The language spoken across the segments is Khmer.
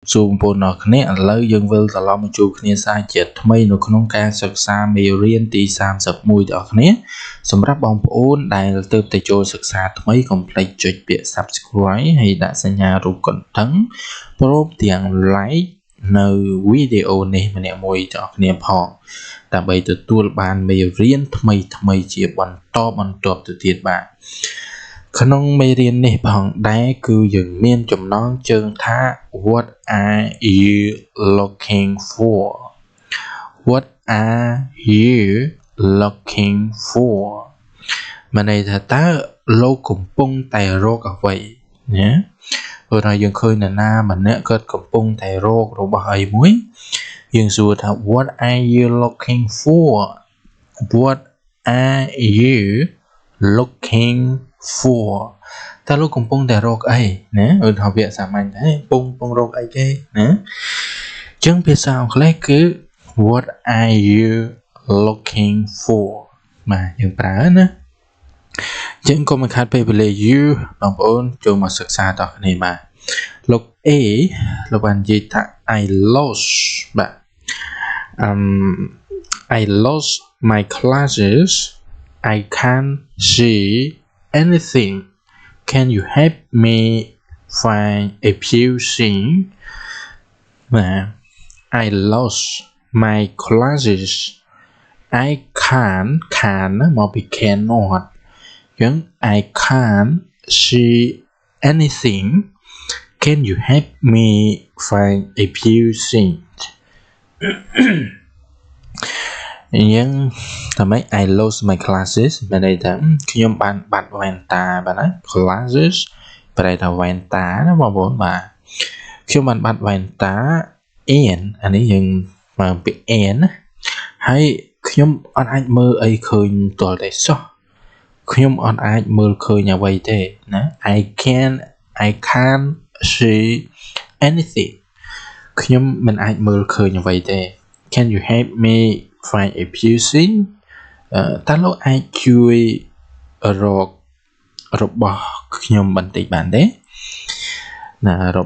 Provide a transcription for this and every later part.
Zoom bồn nó khné lâu dương vơ tà lòng chú khné xa chết mây nó khôn ca sực xa mê riêng tí xàm sập mùi tỏ khné xâm rắp bóng ôn đài tớp tay chô sực xa mấy complete chụt bịa subscribe hay đã xa nhà rụt cẩn thắng prop tiếng like nơi video này mà nè mùi cho khné phò ta bây từ tuôn bàn mê riêng thmây chia bọn trọp từ tiết bạn khả năng mê riêng này bằng đáy cư dừng miên chùm nón chân tha what are you looking for? What are you looking for? Mà này là ta lâu cùng bông tài rô cả vậy nhé. Rồi này dừng khơi nè na mà nè kết cùng bông tài rô rồi bà hơi muối. Dừng dù thà what are you looking for? What are you looking for? Ta lúc cùng bông tài rô ấy nè. Ở học viện giảm mạnh thế bông rô ấy kê nè. Chẳng biết sao lấy cứ what are you looking for? Mà dừng bà nè. Chẳng có một khát bê bê you bằng ôn cho một sức xa tỏ này mà lúc A lúc bạn gì ta I lost bạn I lost my classes. I can't see anything. Can you help me find a few things? I lost my classes. I can't mà bị cannot. I can't see anything. Can you help me find a few things? Nhưng thầm ấy I lost my classes. Bên đây thầm khi nhóm bạn vẹn ta bạn ấy classes. Bên đây là vẹn ta nó vào bốn bà. Khi bạn vẹn ta en anh ấy dừng mà bị en hay khi nhóm anh mơ ấy khơi tỏa đại so. Khi nhóm anh mơ khơi nhà vầy thế I can't see anything. Khi nhóm mình anh mơ khơi nhà vầy thế can you help me find a few things? Ta lúc ai chui rồi bỏ nhóm bản tịch bản đấy là rồi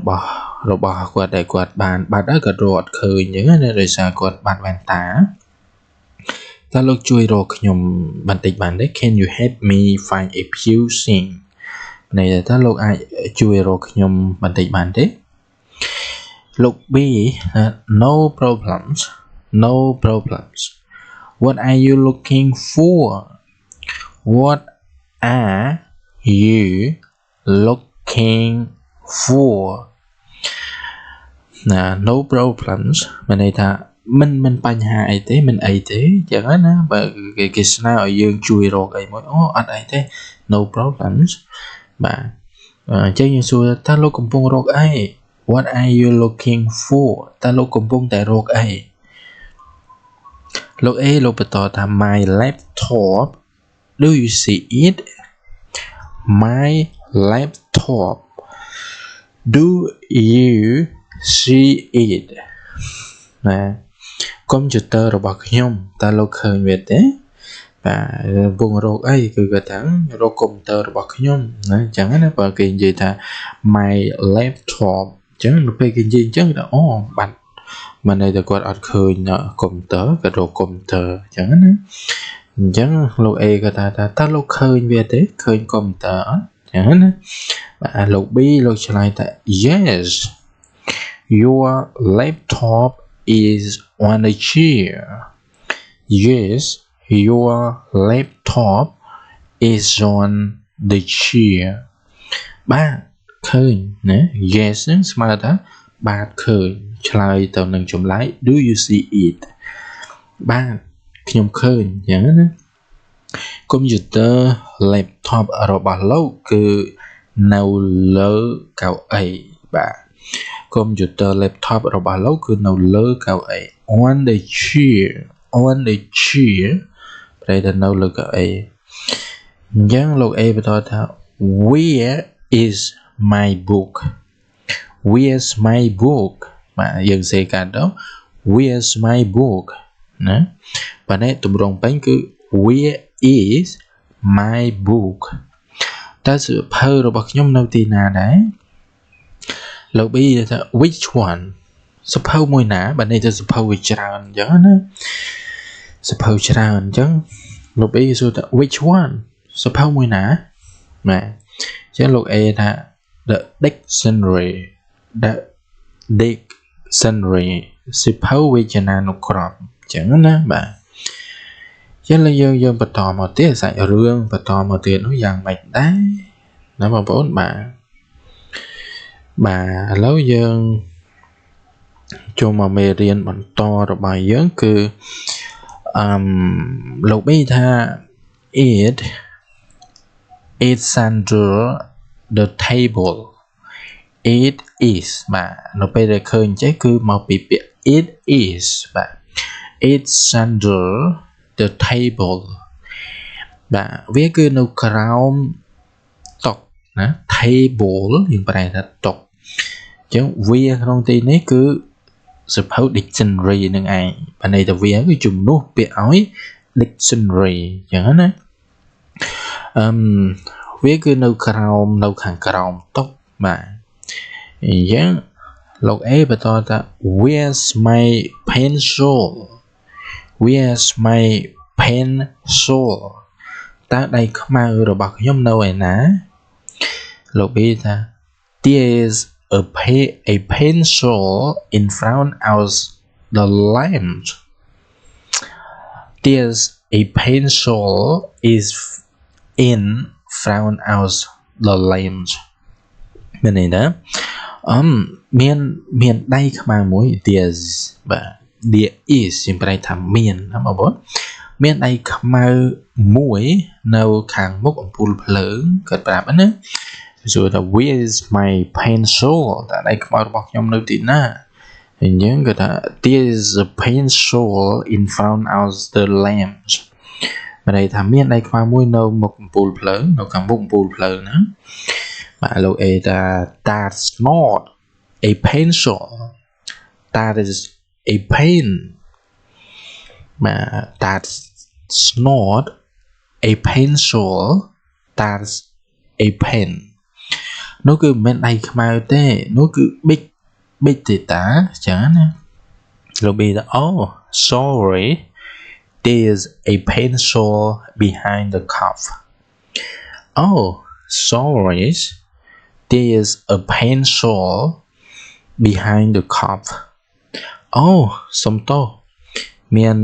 bỏ quạt đại quạt bàn đã gật rọt khơi nhớ nên rồi sao quạt bàn vẹn tá ta lúc chui rồi nhóm bản tịch bản đấy can you help me find a few things này là ta lúc ai chui rồi nhóm bản tịch bản đấy lúc B no problems. What are you looking for? What are you looking for? No problems. Mình này ta mìnhបញ្ហាអីទេមិនអីទេចឹងណាបើគេស្នើឲ្យយើងជួយរកអីមួយអត់អីទេ no problems បាទអញ្ចឹងយើងសួរតើលោកកំពុងរកអី What are you looking for? តើលោកកំពុងតែរកអីលោក A លោកបន្តថា my laptop. Do you see it? My laptop. Do you see it? ណាកុំព្យូទ័ររបស់ខ្ញុំតើលោកឃើញវាទេបាទពងរកអីគឺគាត់ថារកកុំព្យូទ័ររបស់ខ្ញុំណាអញ្ចឹងណាបើគេនិយាយថា my laptop អញ្ចឹងនៅពេលគេនិយាយអញ្ចឹងអូបាត់មិនន័យថាគាត់អត់ឃើញកុំព្យូទ័រគាត់រកកុំព្យូទ័រអញ្ចឹងណាអញ្ចឹងលោក A គាត់ថាតើលោកឃើញវាទេឃើញកុំព្យូទ័រអត់អញ្ចឹងណាបាទលោក B លោកឆ្លើយថា yes your laptop is on a chair. Yes your laptop is on the chair. បាទឃើញណា yes ហ្នឹងស្មើថាបាទឃើញឆ្លើយទៅនឹងចម្លើយ do you see it បាទខ្ញុំឃើញអញ្ចឹងណាកុំព្យូទ័រ laptop របស់លោកគឺនៅលើកៅអីបាទកុំព្យូទ័រ laptop របស់លោកគឺនៅលើកៅអី on the chair ប្រែថានៅលើកៅអីអញ្ចឹងលោក A បន្តថា where is my book? Where's my book? បាទយើងសេកាត់ទៅ Where's my book? ណាបាទនេះទម្រង់ពេញគឺ Where is my book? តើសៀវភៅរបស់ខ្ញុំនៅទីណាដែរ លោក B ថា which one សភៅមួយណាបើនេះទៅសភៅវាច្រើនអញ្ចឹងណាសភៅច្រើនអញ្ចឹងលោក B សួរថា which one សភៅមួយណាណាអញ្ចឹងលោក A ថា the dictionary សភៅវចនានុក្រមអញ្ចឹងណាបាទចឹងយើងបន្តមកទៀតសាច់រឿងបន្តមកទៀតនោះយ៉ាងម៉េចដែរណាបងប្អូនបាទឥឡូវយើងចូលមកមេរៀនបន្តរបស់យើងគឺលោក B ថា it's under the table it is បាទនៅពេលដែលឃើញចេះគឺមកពីពាក្យ it is បាទ it's under the table បាទវាគឺនៅក្រោមតុណា table យើងប្រែថាតុអញ្ចឹងវាក្នុងទីនេះគឺសភៅ dictionary នឹងឯងបើន័យថាវាគឺជំនួសពាក្យឲ្យ dictionary អញ្ចឹងណាវាគឺនៅខាងក្រោមតុបាទអញ្ចឹងលោក A បន្តថា where's my pencil តើដៃខ្មៅរបស់ខ្ញុំនៅឯណាលោក B ថា there's a pencil in front of the lamp there's a pencil is in front of the lamp មានន័យថាមានដៃខ្មៅមួយ there's បាទ there is យើងប្រែថាមានណាបងប្អូនមានដៃខ្មៅមួយនៅខាងមុខអំពូលភ្លើងគាត់ប្រាប់ណាសួរថា where is my pencil តើដៃខ្មៅរបស់ខ្ញុំនៅទីណាអញ្ចឹងគាត់ថា there is a pencil in front of the lamp មានន័យថាមានដៃខ្មៅមួយនៅមុខអំពូលភ្លើងនៅខាងមុខអំពូលភ្លើងណាបាទលោក A ថា that's not a pencil that is a pen បាទ that's not a pencil that's a pen នោះគឺមិនមែនដៃខ្មៅទេនោះគឺ big ទេតាអញ្ចឹងណាលោក B ថា oh sorry there's a pencil behind the cup oh sorry there's a pencil behind the cup oh សុំទោសមាន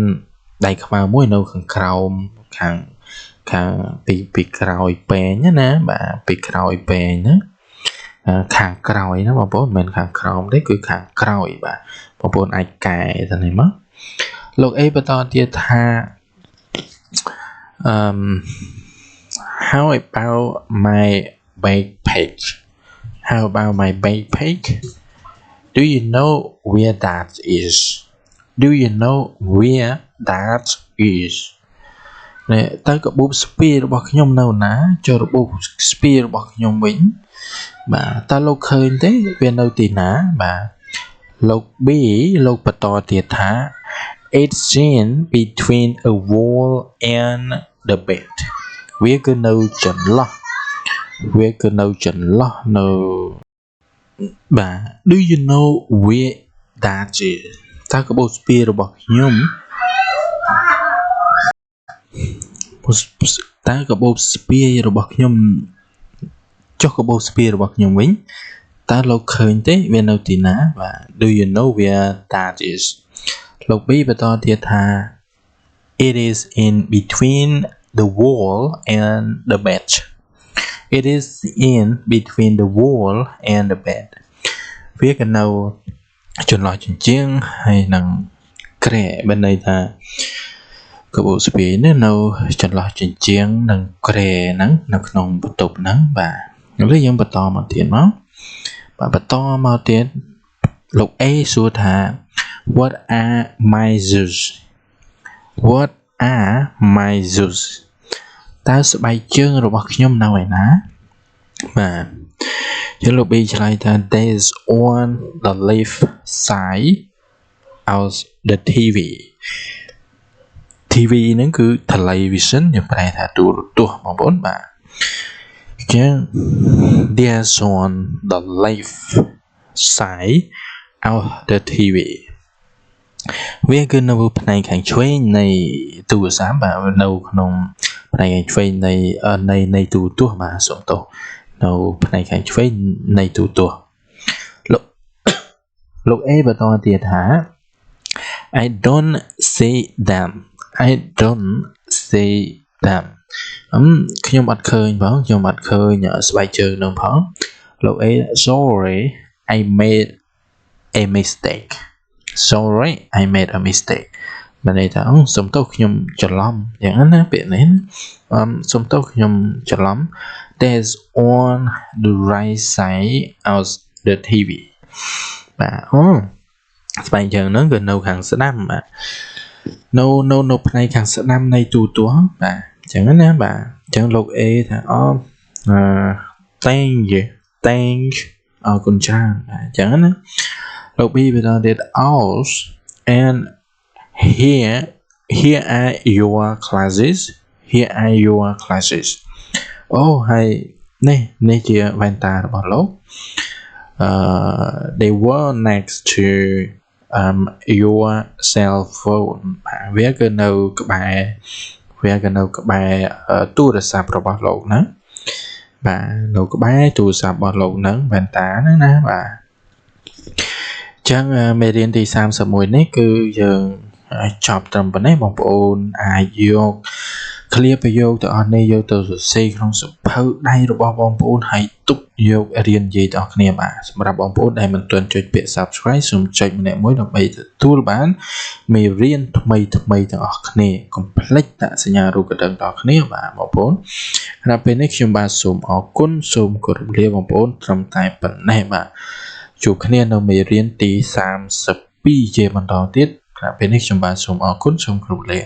ដៃខ្មៅមួយនៅខាងក្រោមខាងពីក្រោយពេងណាបាទពីក្រោយពេងណាខាងក្រោយណាបងប្អូនមិនមែនខាងក្រោមទេគឺខាងក្រោយបាទបងប្អូនអាចកែទៅនេះមកលោក A បន្តទៀតថា how about my backpack do you know where that is តើកាបូបស្ពាយរបស់ខ្ញុំនៅណាចុះរបូបស្ពាយរបស់ខ្ញុំវិញបាទតើលោកឃើញទេវានៅទីណាបាទលោក B លោកបន្តទៀតថា it's in between a wall and the bed វាគឺនៅចន្លោះនៅបាទ do you know where that is តើកាបូបស្ពាយរបស់ខ្ញុំតើកាបូបស្ពាយរបស់ខ្ញុំចុះកាបូបស្ពាយរបស់ខ្ញុំវិញតើលោកឃើញទេវានៅទីណាបាទ do you know where that is លោក B បន្តទៀតថា it is in between the wall and the bed it is in between the wall and the bed វាក៏នៅចន្លោះជញ្ជាំងហើយនឹងគ្រែបានន័យថាកាបូបស្ពាយនេះនៅចន្លោះជញ្ជាំងនិងគ្រែហ្នឹងនៅក្នុងបន្ទប់ហ្នឹងបាទឥឡូវយើងបន្តមកទៀតលោក A សួរថា what are my shoes តើស្បែកជើងរបស់ខ្ញុំនៅឯណាបាទយើងលោក B ឆ្លើយថា there's on the left side of the TV ហ្នឹងគឺ television យើងប្រែថាទូរទស្សន៍បងប្អូនបាទអញ្ចឹង there's on the left side of the TV វាគឺនៅផ្នែកខាងឆ្វេងនៃទូរស័ព្ទបាទនៅក្នុងផ្នែកខាងឆ្វេងនៃទូរទស្សន៍បាទសូមទោសនៅផ្នែកខាងឆ្វេងនៃទូរទស្សន៍លោក A បន្តទៀតថា I don't see them ខ្ញុំអត់ឃើញផងខ្ញុំអត់ឃើញស្បែកជើងនឹងផងលោក A sorry I made a mistake បានន័យថាសុំទោសខ្ញុំច្រឡំយ៉ាងណាពាក្យនេះសុំទោសខ្ញុំច្រឡំ there's on the right side of the TV បាទស្បែកជើងហ្នឹងគឺនៅខាងស្ដាំបាទនៅផ្នែកខាងស្ដាំនៃទូរទស្សន៍បាទអញ្ចឹងណាបាទអញ្ចឹងលោក A ថាthank អរគុណច្រើនបាទអញ្ចឹងណាលោក B បន្តទៀត ours and here are your classes ហើយនេះជាវ៉ែនតារបស់លោកthey were next to your cell phone បាទវាគឺនៅក្បែរទូរស័ព្ទរបស់លោកហ្នឹងបាទនៅក្បែរទូរស័ព្ទរបស់លោកហ្នឹងវ៉ែនតាហ្នឹងណាបាទអញ្ចឹងមេរៀនទី31នេះគឺយើងចប់ត្រឹមប៉ុណ្ណេះបងប្អូនអាចយកឃ្លាប្រយោគទាំងអស់នេះយកទៅសរសេរក្នុងសៀវភៅដៃរបស់បងប្អូនហើយទុកយករៀននិយាយទាំងអស់គ្នាបាទសម្រាប់បងប្អូនដែលមិនទាន់ចុចពាក្យ Subscribe សូមចុចម្នាក់មួយដើម្បីទទួលបានមេរៀនថ្មីទាំងអស់គ្នាកុំភ្លេចដាក់សញ្ញារូបកណ្ដឹងដល់គ្នាបាទបងប្អូនដល់ពេលនេះខ្ញុំបាទសូមអរគុណសូមគោរពលាបងប្អូនត្រឹមតែប៉ុណ្ណេះបាទជួបគ្នានៅមេរៀនទី32ជាបន្តទៀតដល់ពេលនេះខ្ញុំបាទសូមអរគុណសូមគោរពលា